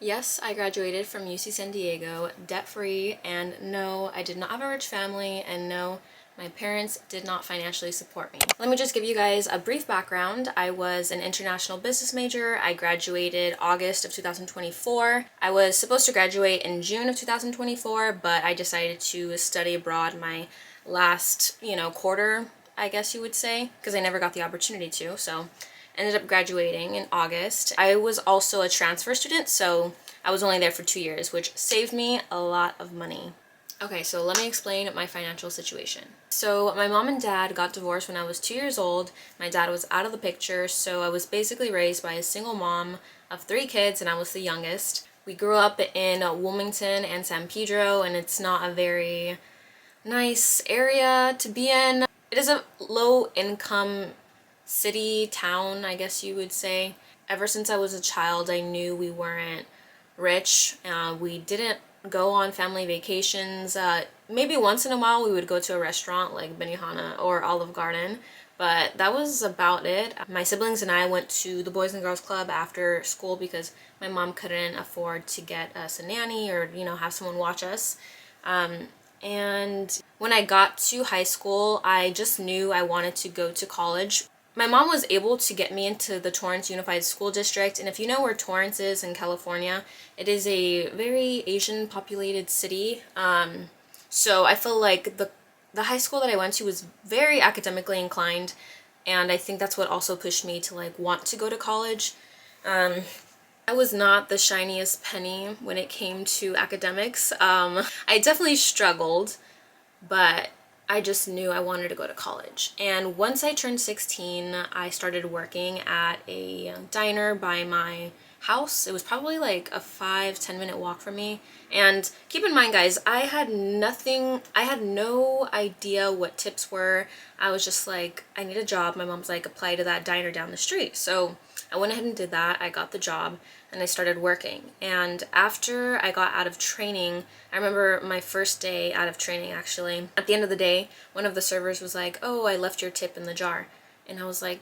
Yes, I graduated from UC San Diego debt-free, and no, I did not have a rich family, and no, my parents did not financially support me. Let me just give you guys a brief background. I was an international business major. I graduated August of 2024. I was supposed to graduate in June of 2024, but I decided to study abroad my last, quarter, I guess you would say, because I never got the opportunity to, so ended up graduating in August. I was also a transfer student, so I was only there for 2 years, which saved me a lot of money. Okay, so let me explain my financial situation. So my mom and dad got divorced when I was 2 years old. My dad was out of the picture, so I was basically raised by a single mom of 3 kids, and I was the youngest. We grew up in Wilmington and San Pedro, and it's not a very nice area to be in. It is a low income city, town, I guess you would say. Ever since I was a child, I knew we weren't rich. We didn't go on family vacations. Maybe once in a while we would go to a restaurant like Benihana or Olive Garden, but that was about it. My siblings and I went to the Boys and Girls Club after school because my mom couldn't afford to get us a nanny or, have someone watch us. And when I got to high school, I just knew I wanted to go to college. My mom was able to get me into the Torrance Unified School District, and if you know where Torrance is in California, it is a very Asian populated city. So I feel like the high school that I went to was very academically inclined, and I think that's what also pushed me to want to go to college. I was not the shiniest penny when it came to academics. I definitely struggled, but I just knew I wanted to go to college. And once I turned 16, I started working at a diner by my house. It was probably like a 5-10 minute walk from me. And keep in mind, guys, I had no idea what tips were. I was just like, I need a job. My mom's like, apply to that diner down the street. So I went ahead and did that. I got the job and I started working. And after I got out of training, I remember my first day out of training, actually. At the end of the day, one of the servers was like, "Oh, I left your tip in the jar." And I was like,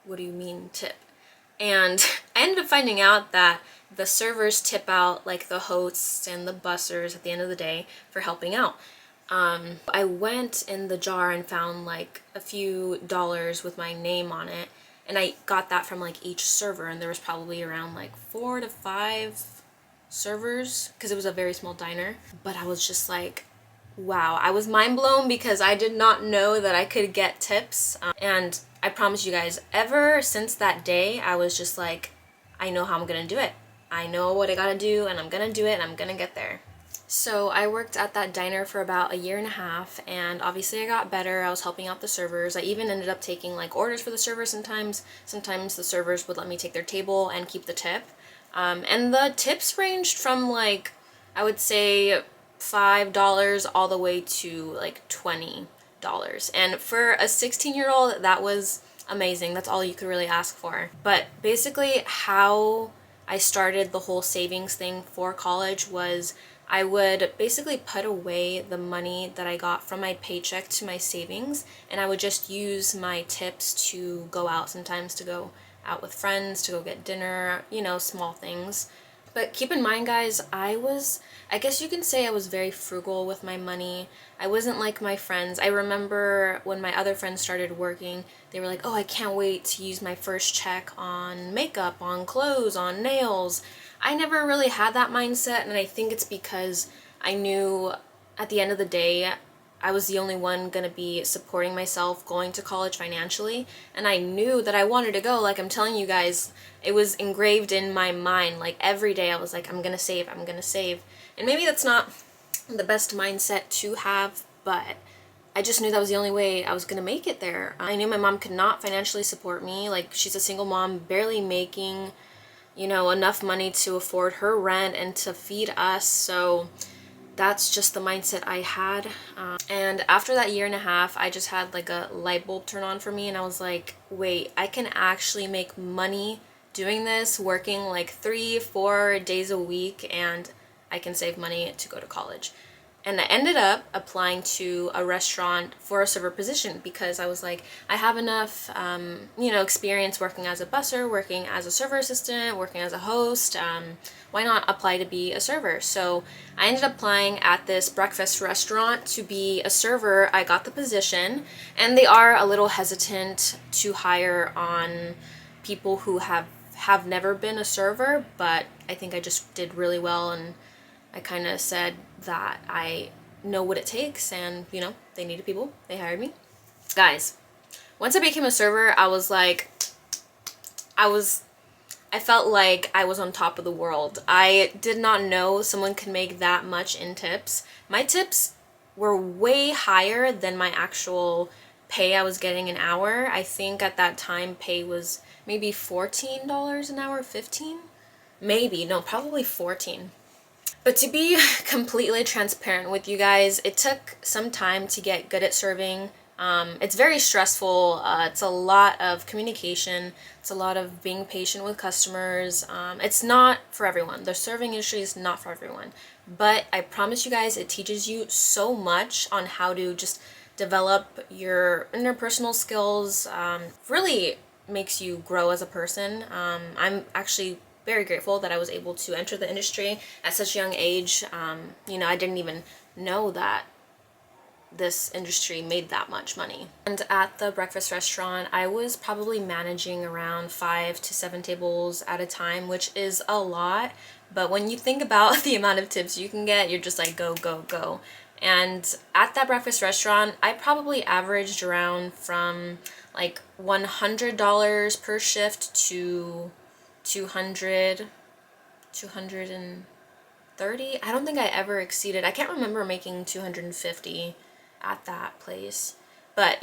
"What do you mean tip?" And I ended up finding out that the servers tip out like the hosts and the bussers at the end of the day for helping out. I went in the jar and found like a few dollars with my name on it, and I got that from like each server, and there was probably around like 4 to 5 servers because it was a very small diner. But I was just like, wow, I was mind blown because I did not know that I could get tips. And I promise you guys, ever since that day, I was just like, I know how I'm gonna do it. I know what I gotta do, and I'm gonna do it, and I'm gonna get there. So I worked at that diner for about a year and a half, and obviously I got better. I was helping out the servers. I even ended up taking like orders for the servers sometimes. Sometimes the servers would let me take their table and keep the tip. And the tips ranged from like, I would say $5 all the way to like $20. And for a 16-year-old, that was amazing. That's all you could really ask for. But basically how I started the whole savings thing for college was I would basically put away the money that I got from my paycheck to my savings, and I would just use my tips to go out sometimes, to go out with friends, to go get dinner, small things. But keep in mind, guys, I guess you can say I was very frugal with my money. I wasn't like my friends. I remember when my other friends started working, they were like, "Oh, I can't wait to use my first check on makeup, on clothes, on nails." I never really had that mindset, and I think it's because I knew at the end of the day, I was the only one gonna be supporting myself going to college financially, and I knew that I wanted to go. Like I'm telling you guys, it was engraved in my mind. Like every day I was like, I'm gonna save, I'm gonna save. And maybe that's not the best mindset to have, but I just knew that was the only way I was gonna make it there. I knew my mom could not financially support me. Like she's a single mom, barely making enough money to afford her rent and to feed us. So that's just the mindset I had. And after that year and a half, I just had like a light bulb turn on for me, and I was like, wait, I can actually make money doing this, working like 3-4 days a week, and I can save money to go to college. And I ended up applying to a restaurant for a server position because I was like, I have enough, experience working as a busser, working as a server assistant, working as a host. Why not apply to be a server? So I ended up applying at this breakfast restaurant to be a server. I got the position, and they are a little hesitant to hire on people who have never been a server, but I think I just did really well, and I kind of said that I know what it takes, and they needed people. They hired me. Guys, once I became a server, I was like, I felt like I was on top of the world. I did not know someone could make that much in tips. My tips were way higher than my actual pay I was getting an hour. I think at that time pay was maybe $14 an hour, 15? Maybe, no, probably 14. But to be completely transparent with you guys, it took some time to get good at serving. It's very stressful. It's a lot of communication. It's a lot of being patient with customers. It's not for everyone. The serving industry is not for everyone. But I promise you guys, it teaches you so much on how to just develop your interpersonal skills. Really makes you grow as a person. I'm actually very grateful that I was able to enter the industry at such a young age. I didn't even know that this industry made that much money. And at the breakfast restaurant, I was probably managing around 5 to 7 tables at a time, which is a lot. But when you think about the amount of tips you can get, you're just like, go, go, go. And at that breakfast restaurant, I probably averaged around from like $100 per shift to 230. I don't think I ever exceeded. I can't remember making 250 at that place. But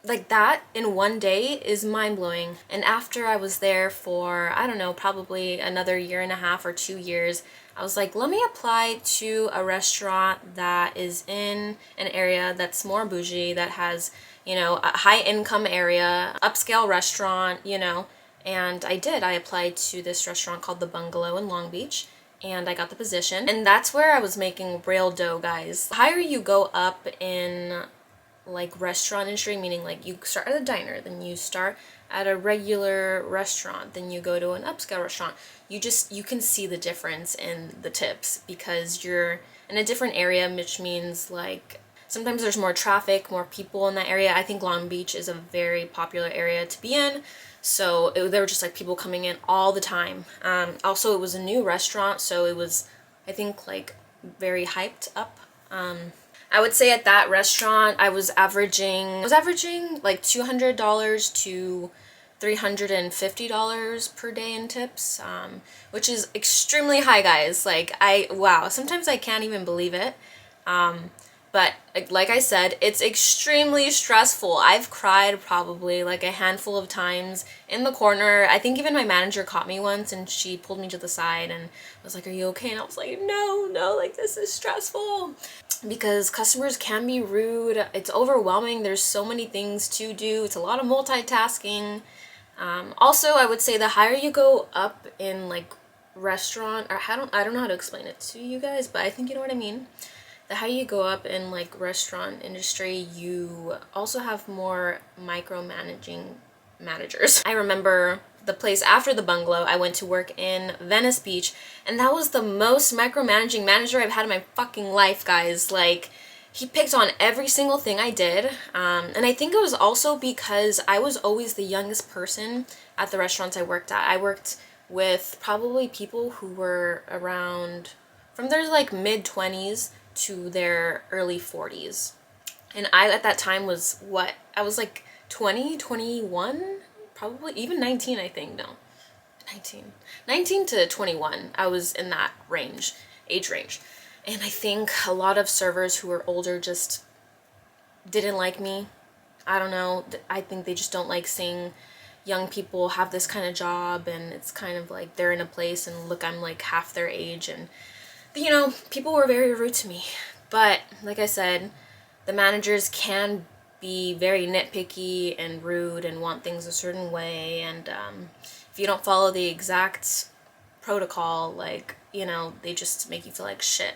like that in one day is mind-blowing. And after I was there for, I don't know, probably another year and a half or 2 years, I was like, let me apply to a restaurant that is in an area that's more bougie, that has, a high income area, upscale restaurant, and I did. I applied to this restaurant called The Bungalow in Long Beach, and I got the position. And that's where I was making real dough, guys. The higher you go up in like restaurant industry, meaning like you start at a diner, then you start at a regular restaurant, then you go to an upscale restaurant, you can see the difference in the tips because you're in a different area, which means like sometimes there's more traffic, more people in that area. I think Long Beach is a very popular area to be in. So there were just like people coming in all the time. Also, it was a new restaurant, so it was, I think, like very hyped up. I would say at that restaurant, I was averaging like $200 to $350 per day in tips, which is extremely high, guys. Wow, sometimes I can't even believe it. But like I said, it's extremely stressful. I've cried probably like a handful of times in the corner. I think even my manager caught me once and she pulled me to the side and was like, "Are you okay?" And I was like, no, like this is stressful. Because customers can be rude. It's overwhelming. There's so many things to do. It's a lot of multitasking. Also, I would say the higher you go up in like restaurant, or I don't know how to explain it to you guys, but I think you know what I mean. The higher you go up in like restaurant industry, you also have more micromanaging managers. I remember the place after the Bungalow, I went to work in Venice Beach, and that was the most micromanaging manager I've had in my fucking life, guys. Like, he picked on every single thing I did, and I think it was also because I was always the youngest person at the restaurants I worked at. I worked with probably people who were around, from their like mid-20s to their early 40s. And I, at that time, was I was like 20, 21, probably even 19, I think. No, 19 to 21. I was in that age range. And I think a lot of servers who were older just didn't like me. I don't know. I think they just don't like seeing young people have this kind of job, and it's kind of like they're in a place and look, I'm like half their age, and people were very rude to me. But like I said, the managers can be very nitpicky and rude and want things a certain way, and if you don't follow the exact protocol, like, they just make you feel like shit.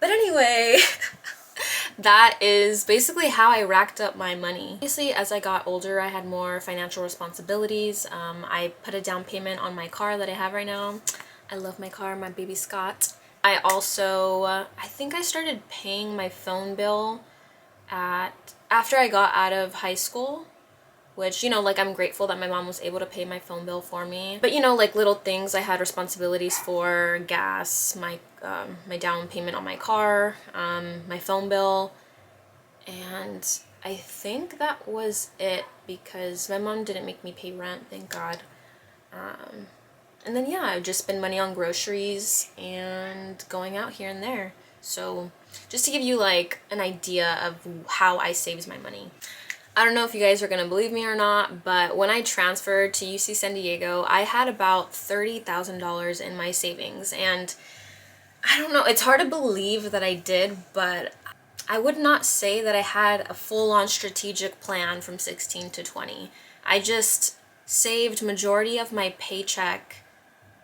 But anyway, that is basically how I racked up my money. Obviously, as I got older, I had more financial responsibilities. I put a down payment on my car that I have right now. I love my car, my baby Scott. I also, I think I started paying my phone bill after I got out of high school, which, you know, like, I'm grateful that my mom was able to pay my phone bill for me. But, you know, like, little things I had responsibilities for: gas, my down payment on my car, my phone bill, and I think that was it, because my mom didn't make me pay rent, thank God. And then, yeah, I would just spend money on groceries and going out here and there. So just to give you like an idea of how I saved my money. I don't know if you guys are going to believe me or not, but when I transferred to UC San Diego, I had about $30,000 in my savings. And I don't know, it's hard to believe that I did, but I would not say that I had a full-on strategic plan from 16 to 20. I just saved majority of my paycheck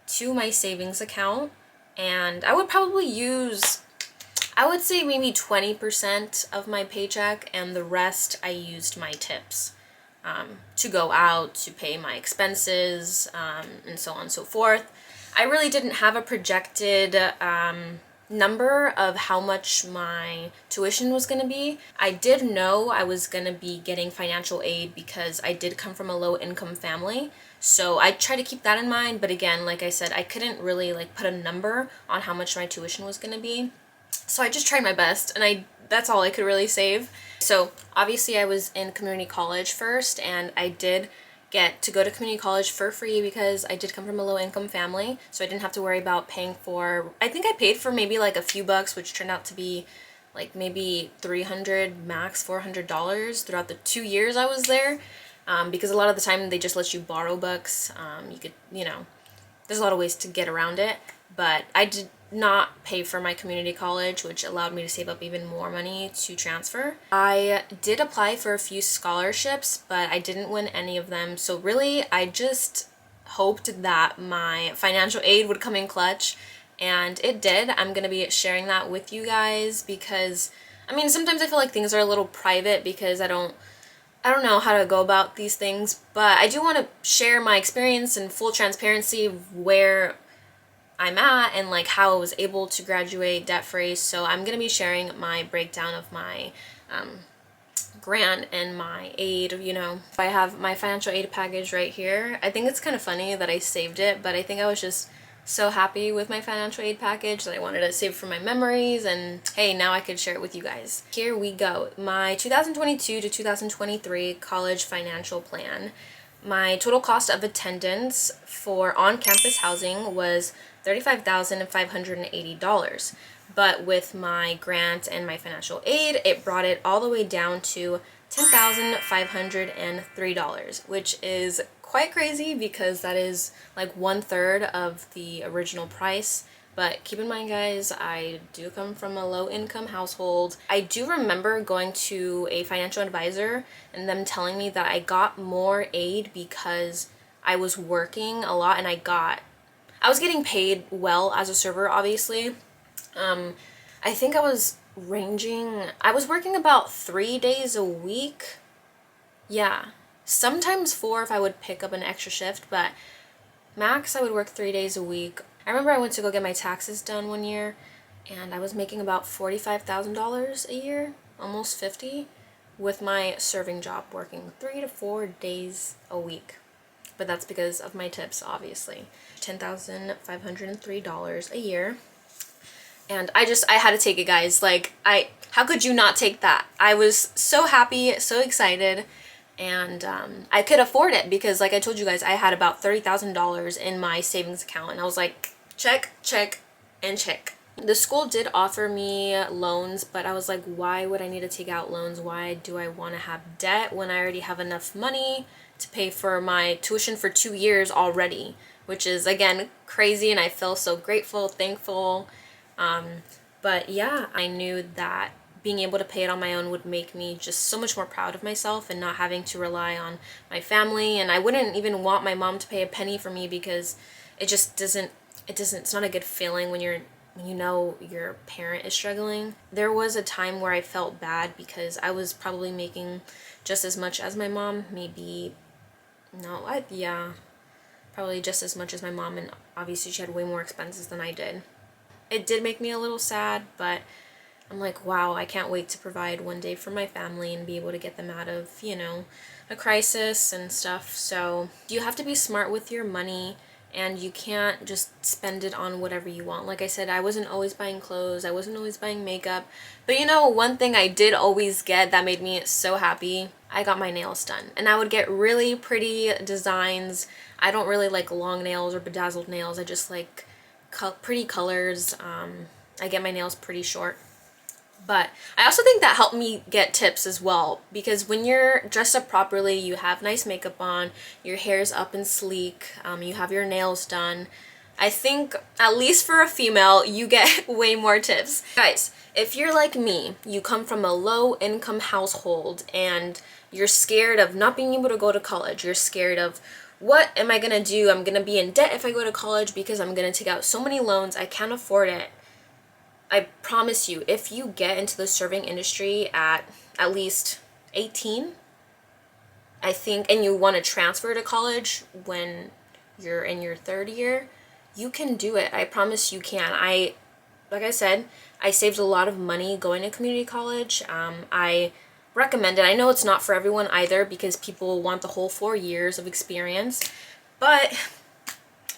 to my savings account, and I would probably use, I would say maybe 20% of my paycheck, and the rest I used my tips to go out, to pay my expenses, and so on and so forth. I really didn't have a projected number of how much my tuition was going to be. I did know I was going to be getting financial aid because I did come from a low income family. So I try to keep that in mind, but again, like I said, I couldn't really like put a number on how much my tuition was going to be. So I just tried my best, and that's all I could really save. So obviously I was in community college first, and I did get to go to community college for free because I did come from a low income family, so I didn't have to worry about paying for, I think I paid for maybe like a few bucks, which turned out to be like maybe $300, max $400 throughout the 2 years I was there, because a lot of the time they just let you borrow bucks. You could, you know, there's a lot of ways to get around it, but I did not pay for my community college, which allowed me to save up even more money to transfer. I did apply for a few scholarships, but I didn't win any of them. So really, I just hoped that my financial aid would come in clutch, and it did. I'm gonna be sharing that with you guys because, I mean, sometimes I feel like things are a little private because I don't know how to go about these things, but I do want to share my experience in full transparency of where I'm at and like how I was able to graduate debt-free. So I'm going to be sharing my breakdown of my grant and my aid, you know. I have my financial aid package right here. I think it's kind of funny that I saved it, but I think I was just so happy with my financial aid package that I wanted to save for my memories, and hey, now I could share it with you guys. Here we go. My 2022 to 2023 college financial plan. My total cost of attendance for on-campus housing was $35,580. But with my grant and my financial aid, it brought it all the way down to $10,503, which is quite crazy because that is like 1/3 of the original price. But keep in mind, guys, I do come from a low income household. I do remember going to a financial advisor and them telling me that I got more aid because I was working a lot, and I was getting paid well as a server, obviously. I think I was working about 3 days a week. Yeah, sometimes 4 if I would pick up an extra shift, but max I would work 3 days a week. I remember I went to go get my taxes done one year, and I was making about $45,000 a year, almost 50, with my serving job, working 3 to 4 days a week. But that's because of my tips, obviously. $10,503 a year. And I had to take it, guys. Like, how could you not take that? I was so happy, so excited, and I could afford it because, like I told you guys, I had about $30,000 in my savings account, and I was like, check, check, and check. The school did offer me loans, but I was like, why would I need to take out loans? Why do I want to have debt when I already have enough money to pay for my tuition for 2 years already? Which is, again, crazy, and I feel so grateful, thankful. But yeah, I knew that being able to pay it on my own would make me just so much more proud of myself and not having to rely on my family. And I wouldn't even want my mom to pay a penny for me because it's not a good feeling when when you know your parent is struggling. There was a time where I felt bad because I was probably making just as much as my mom, maybe, no, yeah, probably just as much as my mom, and obviously she had way more expenses than I did. It did make me a little sad, but I'm like, wow, I can't wait to provide one day for my family and be able to get them out of, you know, a crisis and stuff. So you have to be smart with your money, and you can't just spend it on whatever you want. Like I said, I wasn't always buying clothes, I wasn't always buying makeup, but you know, one thing I did always get that made me so happy, I got my nails done. And I would get really pretty designs. I don't really like long nails or bedazzled nails, I just like pretty colors. I get my nails pretty short. But I also think that helped me get tips as well, because when you're dressed up properly, you have nice makeup on, your hair's up and sleek, you have your nails done, I think, at least for a female, you get way more tips. Guys, if you're like me, you come from a low income household and you're scared of not being able to go to college, you're scared of, what am I gonna do? I'm gonna be in debt if I go to college because I'm gonna take out so many loans, I can't afford it. I promise you, if you get into the serving industry at least 18, I think, and you want to transfer to college when you're in your third year, you can do it. I promise you can. Like I said, I saved a lot of money going to community college. I recommend it. I know it's not for everyone either, because people want the whole 4 years of experience, but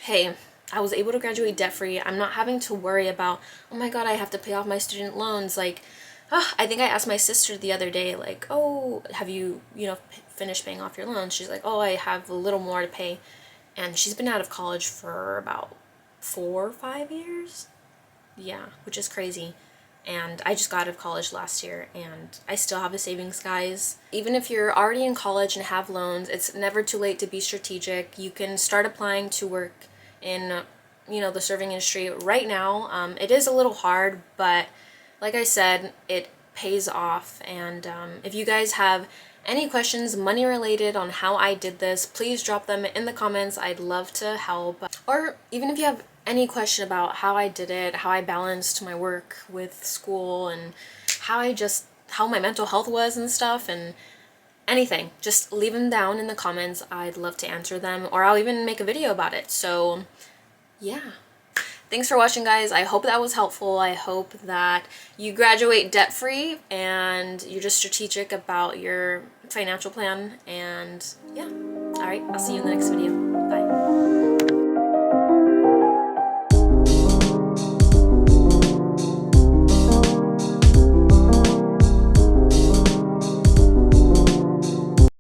hey, I was able to graduate debt-free. I'm not having to worry about, oh my god, I have to pay off my student loans. Like, I think I asked my sister the other day, like, oh, have you, finished paying off your loans? She's like, oh, I have a little more to pay. And she's been out of college for about 4 or 5 years. Yeah, which is crazy. And I just got out of college last year, and I still have a savings, guys. Even if you're already in college and have loans, it's never too late to be strategic. You can start applying to work in, the serving industry right now. It is a little hard, but like I said, it pays off. And if you guys have any questions money related on how I did this, please drop them in the comments. I'd love to help. Or even if you have any question about how I did it, how I balanced my work with school, and how my mental health was and stuff, and anything, just leave them down in the comments. I'd love to answer them, or I'll even make a video about it. So yeah, thanks for watching, guys. I hope that was helpful. I hope that you graduate debt-free and you're just strategic about your financial plan. And yeah, all right, I'll see you in the next video. Bye.